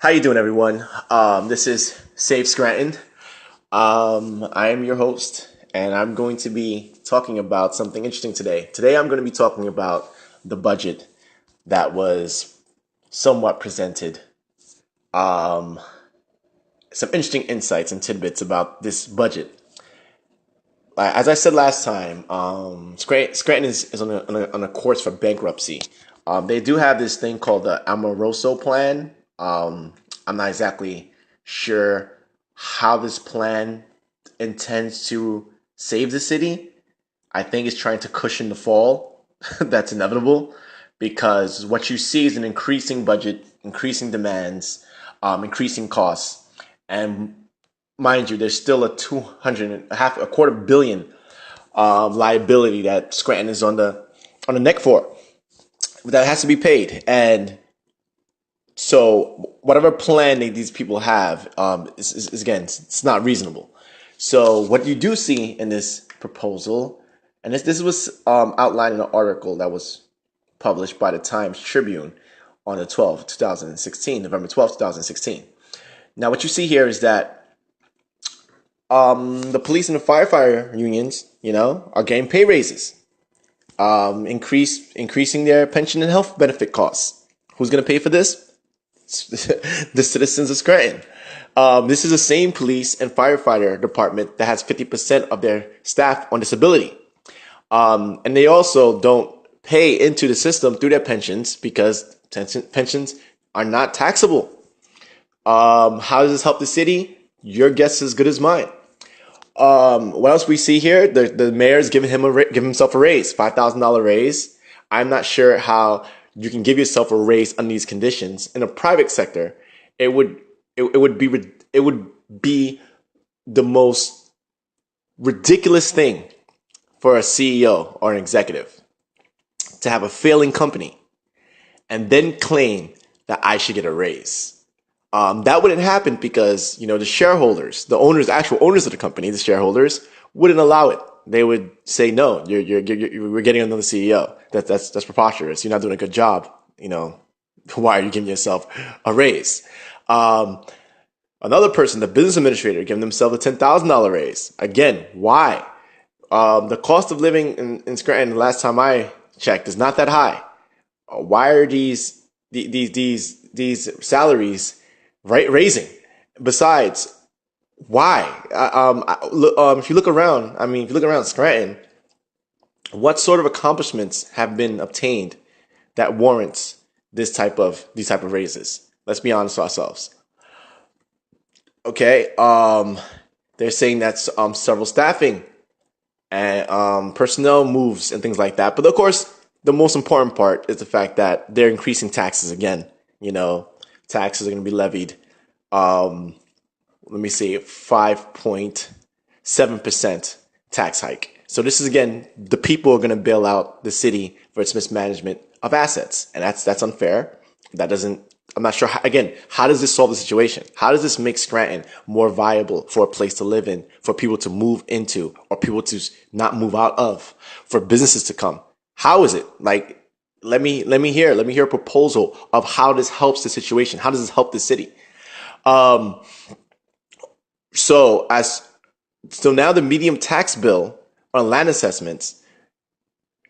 How you doing, everyone? This is Save Scranton. I am your host, and I'm going to be talking about something interesting today. Today, I'm going to be talking about the budget that was somewhat presented. Um, some interesting insights and tidbits about this budget. As I said last time, Scranton is on a course for bankruptcy. They do have this thing called the Amoroso Plan. I'm not exactly sure how this plan intends to save the city. I think it's trying to cushion the fall that's inevitable because what you see is an increasing budget, increasing demands, increasing costs, and mind you, there's still a quarter billion liability that Scranton is on the neck for that has to be paid. And so whatever plan these people have is again, it's not reasonable. So what you do see in this proposal, and this was outlined in an article that was published by the Times Tribune on the 12th, 2016, November 12th, 2016. Now, what you see here is that the police and the firefighter unions, are getting pay raises, increasing their pension and health benefit costs. Who's going to pay for this? The citizens of Scranton. This is the same police and firefighter department that has 50% of their staff on disability. And they also don't pay into the system through their pensions because pensions are not taxable. How does this help the city? Your guess is as good as mine. What else we see here? The mayor's giving himself a raise, $5,000 raise. I'm not sure how you can give yourself a raise under these conditions. In the private sector, it would be the most ridiculous thing for a CEO or an executive to have a failing company and then claim that I should get a raise. That wouldn't happen because, the shareholders, the owners, actual owners of the company, the shareholders wouldn't allow it. They would say, no, we're getting another CEO. That's preposterous. You're not doing a good job. Why are you giving yourself a raise? Another person, the business administrator, giving themselves a $10,000 raise. Again, why? The cost of living in Scranton, the last time I checked, is not that high. Why are these salaries raising? Besides, why? If you look around Scranton, what sort of accomplishments have been obtained that warrants these type of raises? Let's be honest with ourselves. Okay, they're saying that's several staffing and personnel moves and things like that. But of course, the most important part is the fact that they're increasing taxes again. Taxes are going to be levied. Let me see, 5.7% tax hike. So this is, again, the people are going to bail out the city for its mismanagement of assets. And that's unfair. I'm not sure, how does this solve the situation? How does this make Scranton more viable for a place to live in, for people to move into, or people to not move out of, for businesses to come? How is it? Let me hear a proposal of how this helps the situation. How does this help the city? So now the medium tax bill on land assessments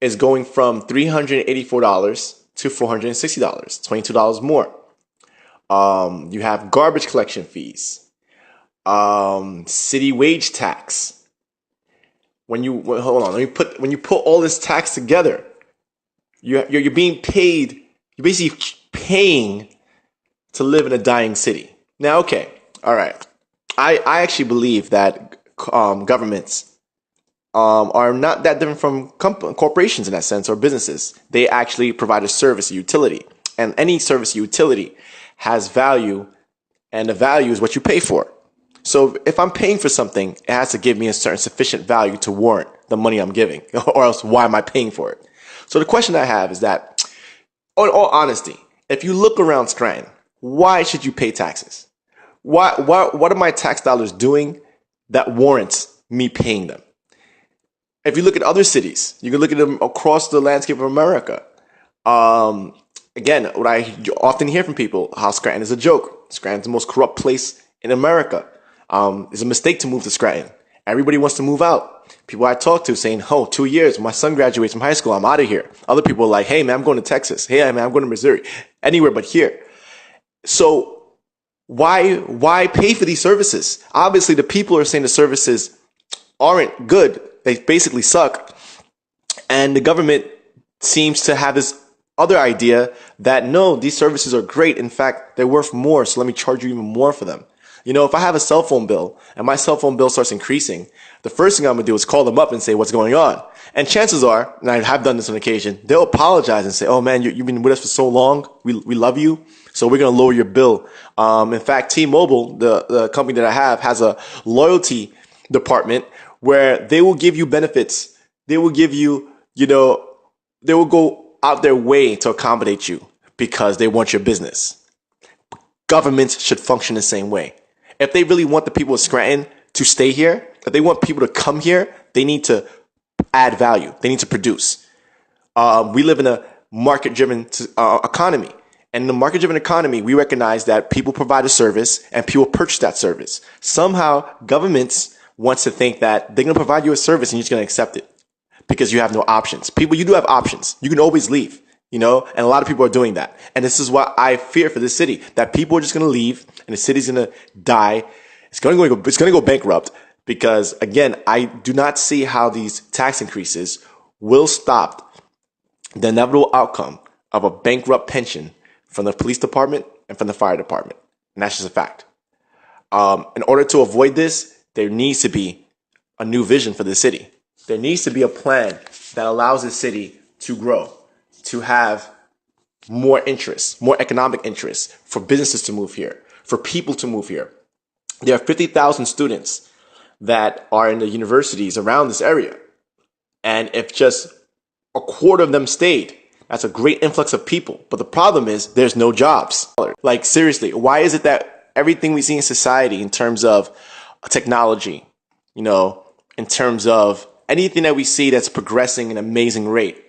is going from $384 to $460, $22 more. You have garbage collection fees, city wage tax. When you put all this tax together, you're being paid. You're basically paying to live in a dying city. Now, okay, all right. I actually believe that governments are not that different from corporations in that sense, or businesses. They actually provide a service, a utility, and any service, utility has value, and the value is what you pay for. So if I'm paying for something, it has to give me a certain sufficient value to warrant the money I'm giving, or else why am I paying for it? So the question I have is that, in all honesty, if you look around Scranton, why should you pay taxes? What are my tax dollars doing that warrants me paying them? If you look at other cities, you can look at them across the landscape of America. Again, what I often hear from people, how Scranton is a joke. Scranton's the most corrupt place in America. It's a mistake to move to Scranton. Everybody wants to move out. People I talk to saying, oh, 2 years, my son graduates from high school, I'm out of here. Other people are like, hey, man, I'm going to Texas. Hey, man, I'm going to Missouri. Anywhere but here. So why pay for these services? Obviously, the people are saying the services aren't good. They basically suck. And the government seems to have this other idea that, no, these services are great. In fact, they're worth more. So let me charge you even more for them. You know, if I have a cell phone bill and my cell phone bill starts increasing, the first thing I'm going to do is call them up and say, what's going on? And chances are, and I have done this on occasion, they'll apologize and say, oh man, you've been with us for so long. We love you. So we're going to lower your bill. In fact, T-Mobile, the company that I have, has a loyalty department where they will give you benefits. They will give you, you know, they will go out their way to accommodate you because they want your business. Governments should function the same way. If they really want the people of Scranton to stay here, if they want people to come here, they need to add value. They need to produce. We live in a market-driven economy. And in the market-driven economy, we recognize that people provide a service and people purchase that service. Somehow, governments wants to think that they're going to provide you a service and you're just going to accept it because you have no options. People, you do have options. You can always leave, you know, and a lot of people are doing that. And this is what I fear for this city, that people are just going to leave and the city's going to die. It's going to go bankrupt because, again, I do not see how these tax increases will stop the inevitable outcome of a bankrupt pension from the police department and from the fire department. And that's just a fact. In order to avoid this, there needs to be a new vision for the city. There needs to be a plan that allows the city to grow, to have more interest, more economic interest, for businesses to move here, for people to move here. There are 50,000 students that are in the universities around this area. And if just a quarter of them stayed, that's a great influx of people. But the problem is there's no jobs. Like, seriously, why is it that everything we see in society in terms of technology, you know, in terms of anything that we see that's progressing at an amazing rate,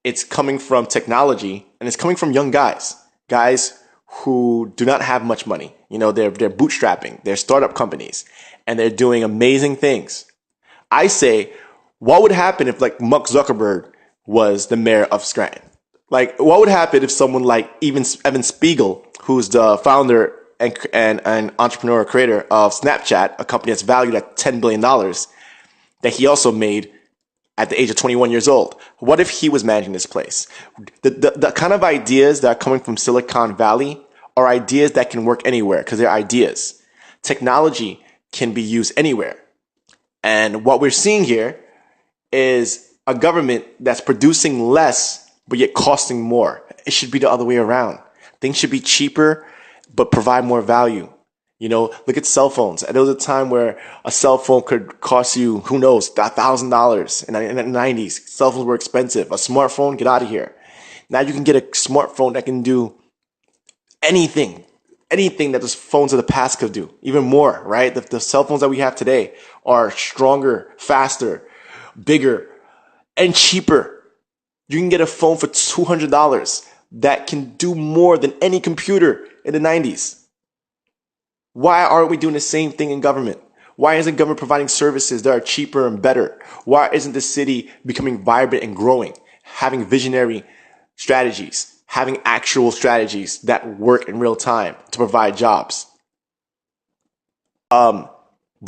it's coming from technology and it's coming from young guys who do not have much money. You know, they're bootstrapping, they're startup companies, and they're doing amazing things. I say, what would happen if like Mark Zuckerberg was the mayor of Scranton? Like, what would happen if someone like even Evan Spiegel, who's the founder and entrepreneur creator of Snapchat, a company that's valued at $10 billion, that he also made at the age of 21 years old. What if he was managing this place? The kind of ideas that are coming from Silicon Valley are ideas that can work anywhere because they're ideas. Technology can be used anywhere. And what we're seeing here is a government that's producing less, but yet costing more. It should be the other way around. Things should be cheaper, but provide more value. You know, look at cell phones. There was a time where a cell phone could cost you, who knows, $1,000. In the 90s, cell phones were expensive. A smartphone, get out of here. Now you can get a smartphone that can do anything that those phones of the past could do, even more, right? The cell phones that we have today are stronger, faster, bigger, and cheaper. You can get a phone for $200 that can do more than any computer in the 90s. Why aren't we doing the same thing in government? Why isn't government providing services that are cheaper and better? Why isn't the city becoming vibrant and growing, having visionary strategies, having actual strategies that work in real time to provide jobs? But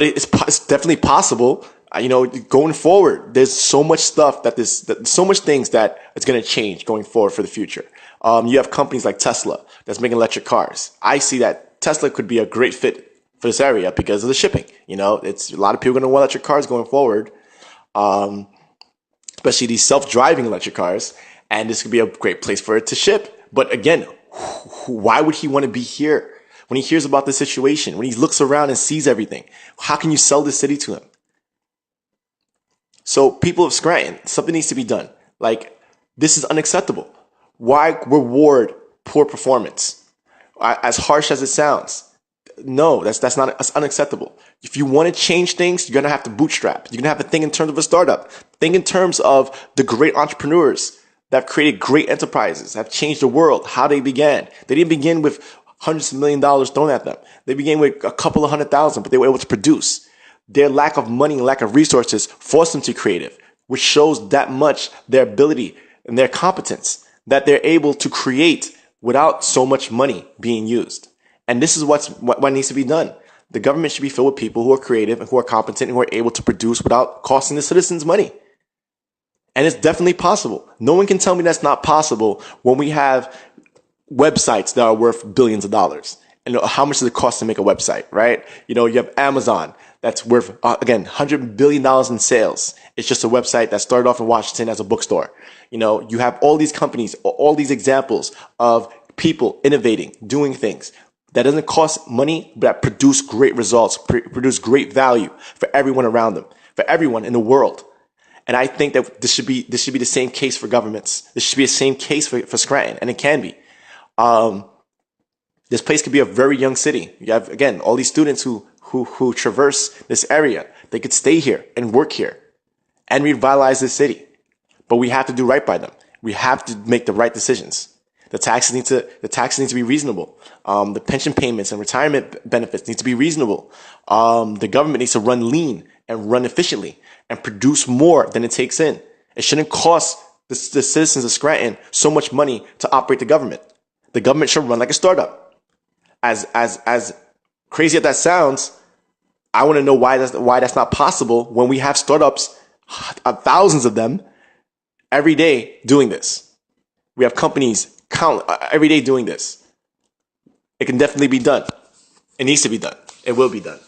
it's definitely possible. You know, going forward, there's so much stuff so much things that it's going to change going forward for the future. You have companies like Tesla that's making electric cars. I see that Tesla could be a great fit for this area because of the shipping. You know, it's a lot of people going to want electric cars going forward, especially these self-driving electric cars. And this could be a great place for it to ship. But again, why would he want to be here when he hears about the situation, when he looks around and sees everything? How can you sell this city to him? So people of Scranton, something needs to be done. Like, this is unacceptable. Why reward poor performance? As harsh as it sounds, no, that's unacceptable. If you want to change things, you're going to have to bootstrap. You're going to have to think in terms of a startup. Think in terms of the great entrepreneurs that have created great enterprises, have changed the world, how they began. They didn't begin with hundreds of $1 millions thrown at them. They began with a couple of 100,000, but they were able to produce. Their lack of money and lack of resources forced them to be creative, which shows that much their ability and their competence, that they're able to create without so much money being used. And this is what needs to be done. The government should be filled with people who are creative and who are competent and who are able to produce without costing the citizens money. And it's definitely possible. No one can tell me that's not possible when we have websites that are worth billions of dollars. And how much does it cost to make a website, right? You have Amazon that's worth, again, $100 billion in sales. It's just a website that started off in Washington as a bookstore. You have all these companies, all these examples of people innovating, doing things that doesn't cost money, but that produce great results, produce great value for everyone around them, for everyone in the world. And I think that this should be the same case for governments. This should be the same case for Scranton, and it can be. This place could be a very young city. You have, again, all these students who traverse this area. They could stay here and work here and revitalize this city. But we have to do right by them. We have to make the right decisions. The taxes need to be reasonable. The pension payments and retirement benefits need to be reasonable. The government needs to run lean and run efficiently and produce more than it takes in. It shouldn't cost the citizens of Scranton so much money to operate the government. The government should run like a startup. As crazy as that sounds, I want to know why that's not possible when we have startups, thousands of them, every day doing this. We have companies every day doing this. It can definitely be done. It needs to be done. It will be done.